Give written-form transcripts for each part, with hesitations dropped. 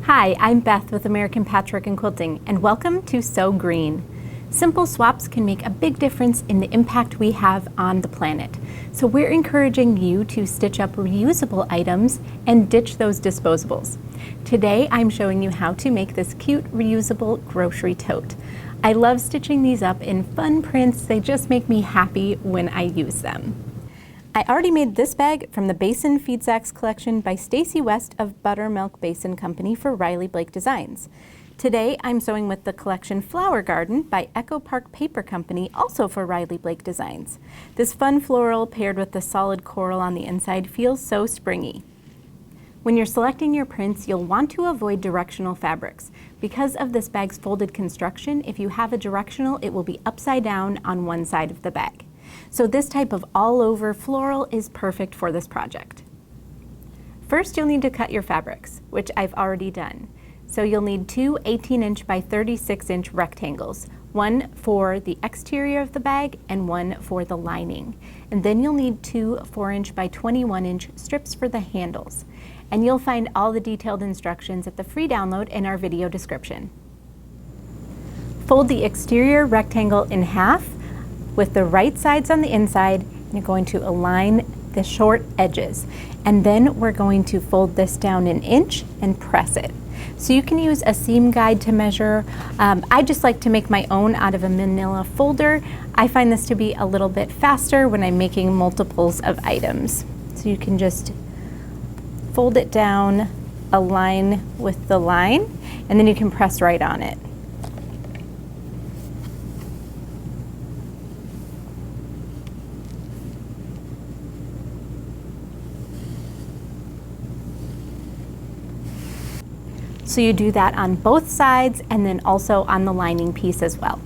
Hi, I'm Beth with American Patchwork and Quilting, and welcome to So Green. Simple swaps can make a big difference in the impact we have on the planet. So we're encouraging you to stitch up reusable items and ditch those disposables. Today I'm showing you how to make this cute reusable grocery tote. I love stitching these up in fun prints. They just make me happy when I use them. I already made this bag from the Basin Feed Sacks collection by Stacy West of Buttermilk Basin Company for Riley Blake Designs. Today I'm sewing with the collection Flower Garden by Echo Park Paper Company, also for Riley Blake Designs. This fun floral paired with the solid coral on the inside feels so springy. When you're selecting your prints, you'll want to avoid directional fabrics. Because of this bag's folded construction, if you have a directional, it will be upside down on one side of the bag. So this type of all-over floral is perfect for this project. First, you'll need to cut your fabrics, which I've already done. So you'll need two 18-inch by 36-inch rectangles, one for the exterior of the bag and one for the lining. And then you'll need two 4-inch by 21-inch strips for the handles. And you'll find all the detailed instructions at the free download in our video description. Fold the exterior rectangle in half with the right sides on the inside. You're going to align the short edges. And then we're going to fold this down 1 inch and press it. So you can use a seam guide to measure. I just like to make my own out of a manila folder. I find this to be a little bit faster when I'm making multiples of items. So you can just fold it down, align with the line, and then you can press right on it. So you do that on both sides and then also on the lining piece as well.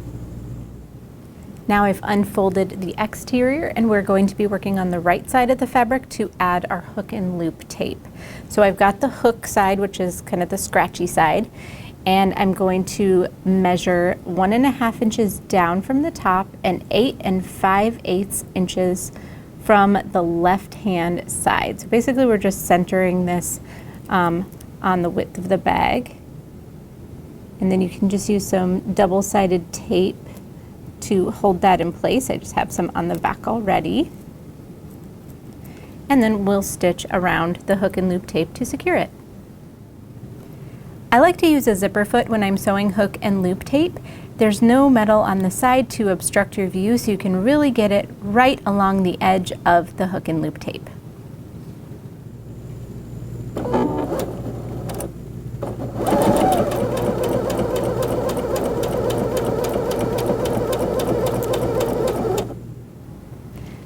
Now I've unfolded the exterior and we're going to be working on the right side of the fabric to add our hook and loop tape. So I've got the hook side, which is kind of the scratchy side, and I'm going to measure 1.5 inches down from the top and 8 5/8 inches from the left hand side. So basically we're just centering this on the width of the bag, and then you can just use some double-sided tape to hold that in place. I just have some on the back already, and then we'll stitch around the hook and loop tape to secure it. I like to use a zipper foot when I'm sewing hook and loop tape. There's no metal on the side to obstruct your view, so you can really get it right along the edge of the hook and loop tape.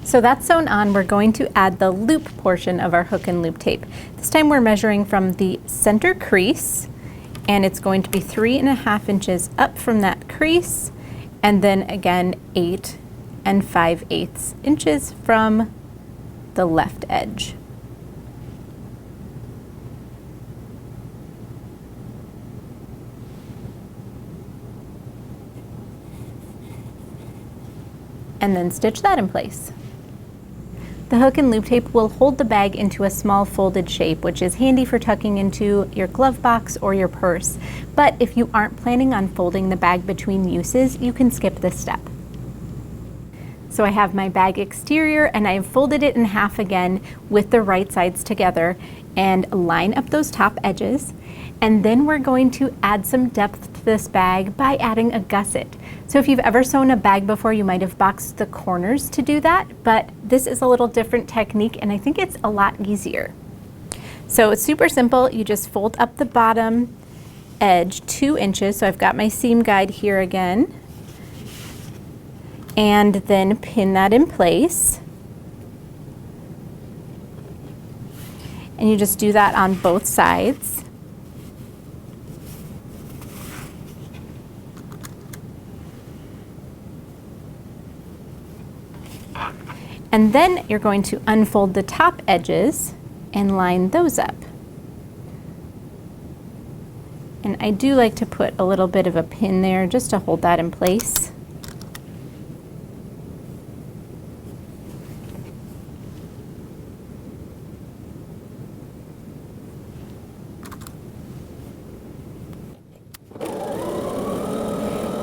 So that's sewn on. We're going to add the loop portion of our hook and loop tape. This time we're measuring from the center crease, and it's going to be 3.5 inches up from that crease, and then again 8 5/8 inches from the left edge. And then stitch that in place. The hook and loop tape will hold the bag into a small folded shape, which is handy for tucking into your glove box or your purse. But if you aren't planning on folding the bag between uses, you can skip this step. So I have my bag exterior and I've folded it in half again with the right sides together and line up those top edges. And then we're going to add some depth to this bag by adding a gusset. So if you've ever sewn a bag before, you might have boxed the corners to do that, but this is a little different technique and I think it's a lot easier. So it's super simple. You just fold up the bottom edge 2 inches. So I've got my seam guide here again, and then pin that in place. And you just do that on both sides. And then you're going to unfold the top edges and line those up. And I do like to put a little bit of a pin there just to hold that in place.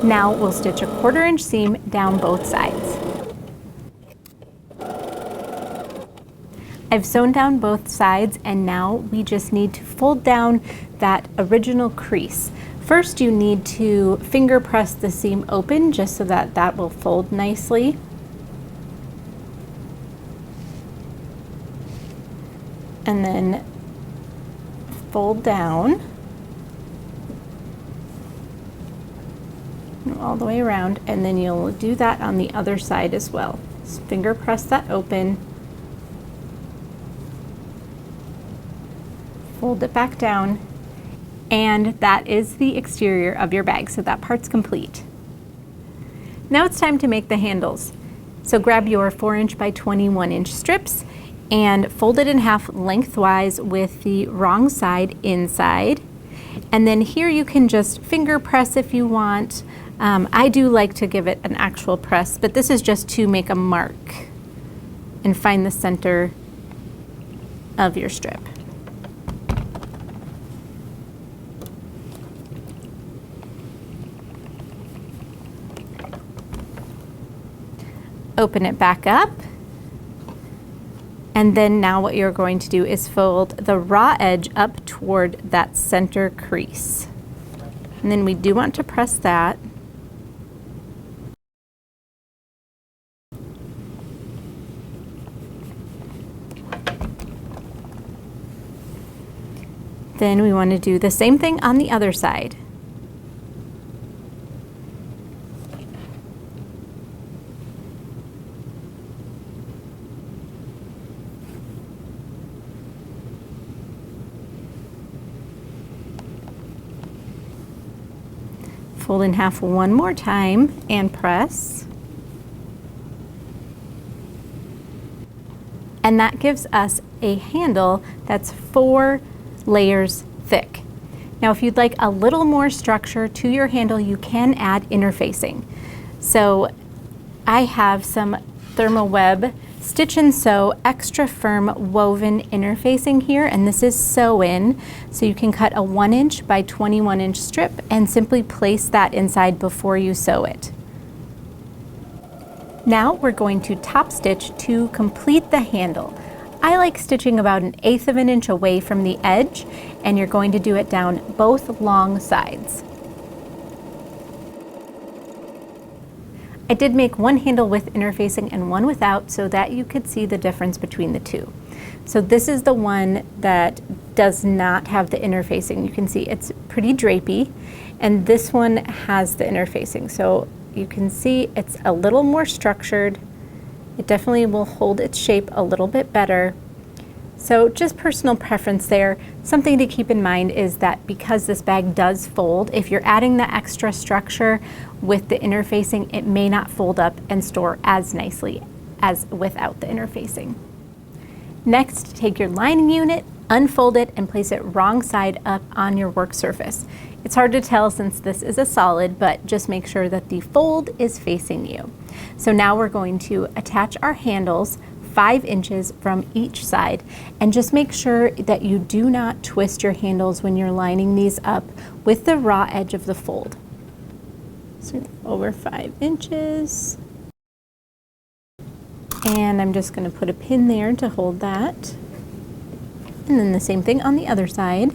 Now we'll stitch a 1/4 inch seam down both sides. I've sewn down both sides, and now we just need to fold down that original crease. First, you need to finger press the seam open just so that that will fold nicely. And then fold down all the way around, and then you'll do that on the other side as well. Just finger press that open, fold it back down, and that is the exterior of your bag, so that part's complete. Now it's time to make the handles. So grab your 4" by 21" strips and fold it in half lengthwise with the wrong side inside. And then here you can just finger press if you want. I do like to give it an actual press, but this is just to make a mark and find the center of your strip. Open it back up, and then now what you're going to do is fold the raw edge up toward that center crease. And then we do want to press that. Then we want to do the same thing on the other side. Fold in half one more time and press. And that gives us a handle that's 4 layers thick. Now if you'd like a little more structure to your handle, you can add interfacing. So I have some Thermal Web Stitch and Sew extra firm woven interfacing here, and this is sew in, so you can cut a 1" by 21" strip and simply place that inside before you sew it. Now we're going to top stitch to complete the handle. I like stitching about 1/8 of an inch away from the edge, and you're going to do it down both long sides. I did make one handle with interfacing and one without so that you could see the difference between the two. So this is the one that does not have the interfacing. You can see it's pretty drapey, and this one has the interfacing. So you can see it's a little more structured. It definitely will hold its shape a little bit better. So just personal preference there. Something to keep in mind is that because this bag does fold, if you're adding the extra structure with the interfacing, it may not fold up and store as nicely as without the interfacing. Next, take your lining unit, unfold it, and place it wrong side up on your work surface. It's hard to tell since this is a solid, but just make sure that the fold is facing you. So now we're going to attach our handles 5 inches from each side, and just make sure that you do not twist your handles when you're lining these up with the raw edge of the fold. So over 5 inches. And I'm just going to put a pin there to hold that. And then the same thing on the other side.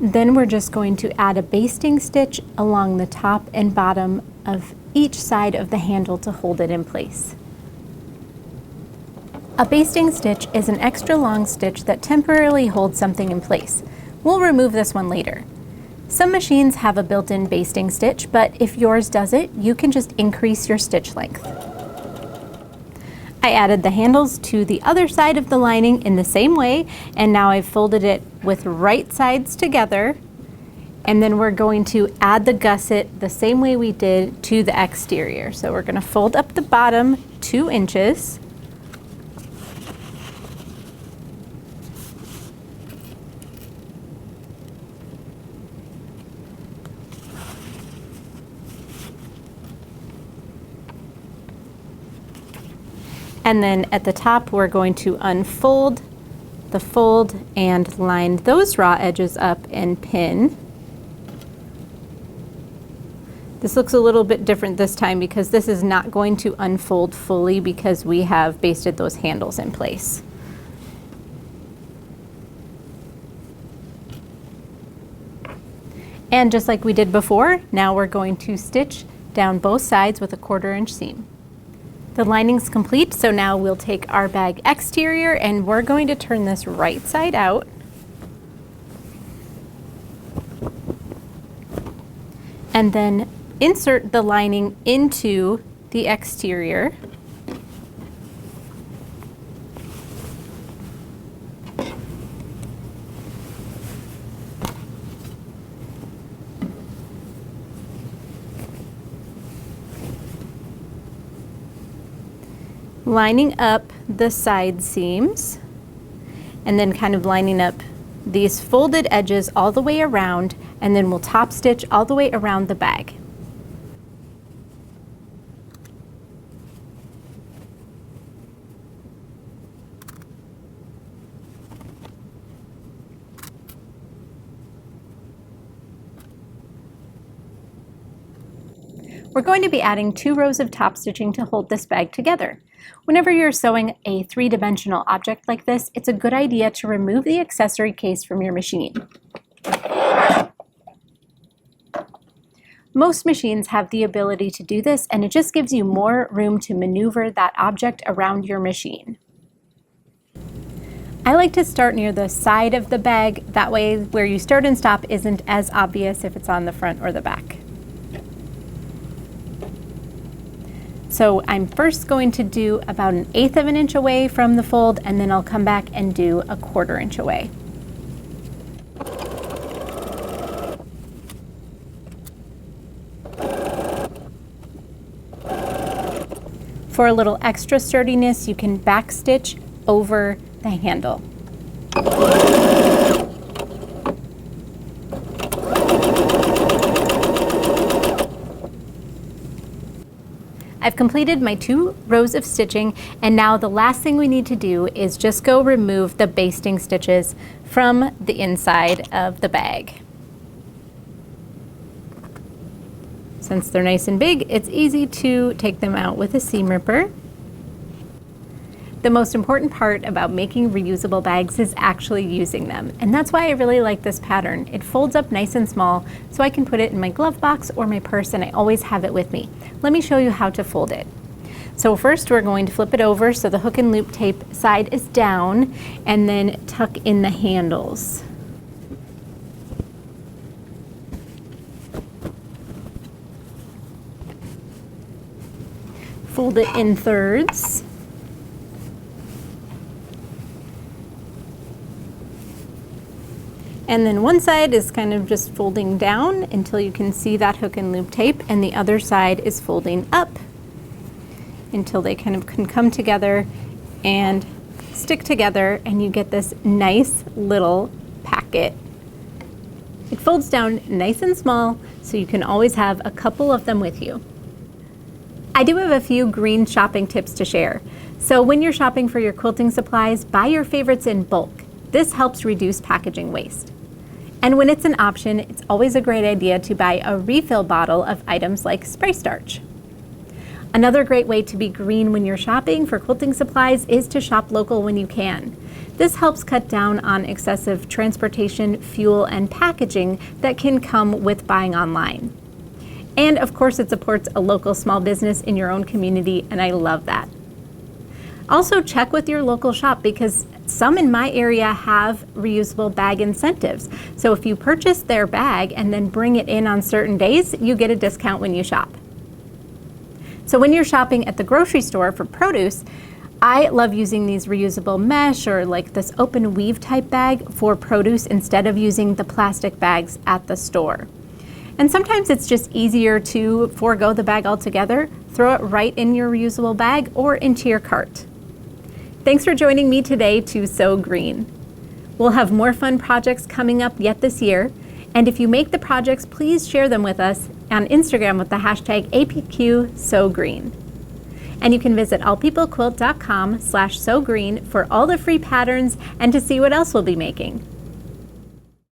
Then we're just going to add a basting stitch along the top and bottom of each side of the handle to hold it in place. A basting stitch is an extra long stitch that temporarily holds something in place. We'll remove this one later. Some machines have a built-in basting stitch, but if yours doesn't, you can just increase your stitch length. I added the handles to the other side of the lining in the same way, and now I've folded it with right sides together, and then we're going to add the gusset the same way we did to the exterior. So we're going to fold up the bottom 2 inches. And then at the top, we're going to unfold the fold and line those raw edges up and pin. This looks a little bit different this time because this is not going to unfold fully because we have basted those handles in place. And just like we did before, now we're going to stitch down both sides with a 1/4 inch seam. The lining's complete, so now we'll take our bag exterior and we're going to turn this right side out. And then insert the lining into the exterior. Lining up the side seams and then kind of lining up these folded edges all the way around, and then we'll top stitch all the way around the bag. We're going to be adding 2 rows of top stitching to hold this bag together. Whenever you're sewing a 3-dimensional object like this, it's a good idea to remove the accessory case from your machine. Most machines have the ability to do this, and it just gives you more room to maneuver that object around your machine. I like to start near the side of the bag, that way where you start and stop isn't as obvious if it's on the front or the back. So I'm first going to do about 1/8 of an inch away from the fold, and then I'll come back and do a 1/4 inch away. For a little extra sturdiness, you can back stitch over the handle. I've completed my 2 rows of stitching, and now the last thing we need to do is just go remove the basting stitches from the inside of the bag. Since they're nice and big, it's easy to take them out with a seam ripper. The most important part about making reusable bags is actually using them, and that's why I really like this pattern. It folds up nice and small, so I can put it in my glove box or my purse, and I always have it with me. Let me show you how to fold it. So first we're going to flip it over so the hook and loop tape side is down, and then tuck in the handles. Fold it in thirds. And then one side is kind of just folding down until you can see that hook and loop tape, and the other side is folding up until they kind of can come together and stick together, and you get this nice little packet. It folds down nice and small, so you can always have a couple of them with you. I do have a few green shopping tips to share. So when you're shopping for your quilting supplies, buy your favorites in bulk. This helps reduce packaging waste. And when it's an option, it's always a great idea to buy a refill bottle of items like spray starch. Another great way to be green when you're shopping for quilting supplies is to shop local when you can. This helps cut down on excessive transportation, fuel, and packaging that can come with buying online. And of course, it supports a local small business in your own community, and I love that. Also check with your local shop, because some in my area have reusable bag incentives. So if you purchase their bag and then bring it in on certain days, you get a discount when you shop. So when you're shopping at the grocery store for produce, I love using these reusable mesh or like this open weave type bag for produce instead of using the plastic bags at the store. And sometimes it's just easier to forego the bag altogether, throw it right in your reusable bag or into your cart. Thanks for joining me today to Sew Green. We'll have more fun projects coming up yet this year, and if you make the projects, please share them with us on Instagram with the hashtag #APQSewGreen. And you can visit allpeoplequilt.com/sewgreen for all the free patterns and to see what else we'll be making.